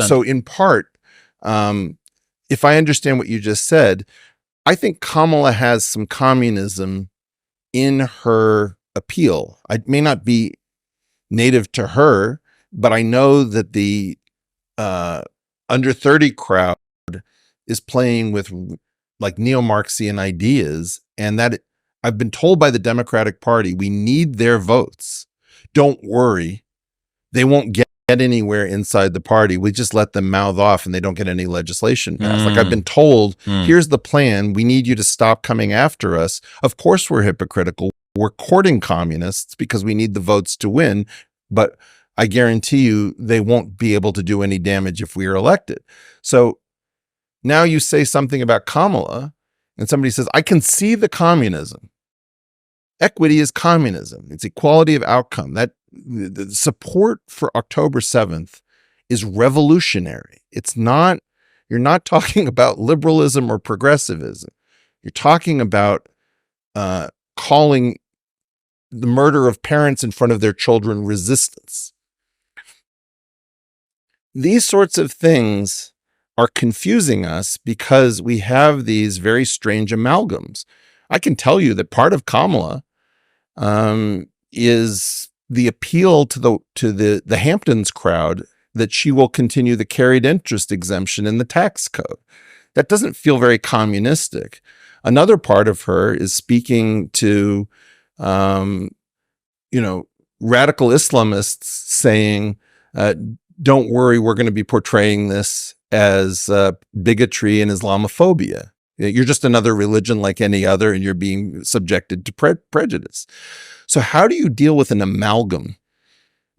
So in part, if I understand what you just said, I think Kamala has some communism in her appeal. It may not be native to her, but I know that the under 30 crowd is playing with like neo-Marxian ideas, and that I've been told by the Democratic Party, we need their votes. Don't worry. They won't get anywhere inside the party. We just let them mouth off and they don't get any legislation passed. Like I've been told, here's the plan. We need you to stop coming after us. Of course we're hypocritical. We're courting communists because we need the votes to win. But I guarantee you they won't be able to do any damage if we are elected. So now you say something about Kamala and somebody says, I can see the communism. Equity is communism. It's equality of outcome. That the support for October 7th is revolutionary. It's not, you're not talking about liberalism or progressivism. You're talking about calling the murder of parents in front of their children resistance. These sorts of things are confusing us because we have these very strange amalgams. I can tell you that part of Kamala is the appeal to the Hamptons crowd that she will continue the carried interest exemption in the tax code. That doesn't feel very communistic. Another part of her is speaking to, radical Islamists saying, don't worry, we're going to be portraying this as bigotry and Islamophobia. You're just another religion like any other, and you're being subjected to prejudice. So how do you deal with an amalgam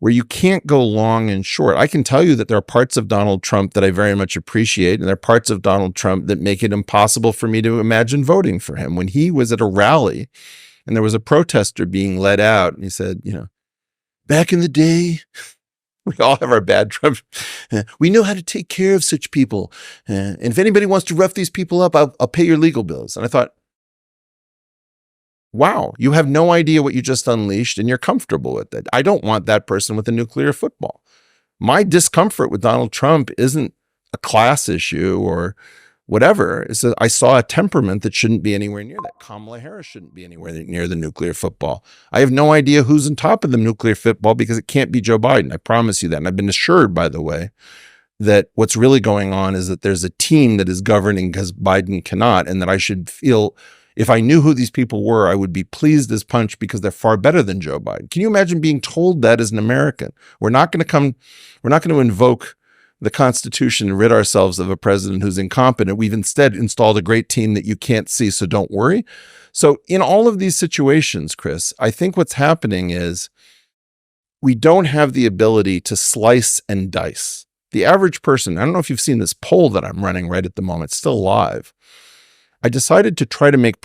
where you can't go long and short? I can tell you that there are parts of Donald Trump that I very much appreciate, and there are parts of Donald Trump that make it impossible for me to imagine voting for him. When he was at a rally and there was a protester being led out, and he said, back in the day, we all have our bad Trump. We know how to take care of such people. And if anybody wants to rough these people up, I'll pay your legal bills. And I thought, wow, you have no idea what you just unleashed and you're comfortable with it. I don't want that person with a nuclear football. My discomfort with Donald Trump isn't a class issue or whatever. It's that I saw a temperament that shouldn't be anywhere near that. Kamala Harris shouldn't be anywhere near the nuclear football. I have no idea who's on top of the nuclear football because it can't be Joe Biden. I promise you that. And I've been assured, by the way, that what's really going on is that there's a team that is governing because Biden cannot, and that I should feel, if I knew who these people were, I would be pleased as punch because they're far better than Joe Biden. Can you imagine being told that as an American? We're not going to invoke the Constitution and rid ourselves of a president who's incompetent. We've instead installed a great team that you can't see, so don't worry. So in all of these situations, Chris, I think what's happening is we don't have the ability to slice and dice. The average person, I don't know if you've seen this poll that I'm running right at the moment, it's still live. I decided to try to make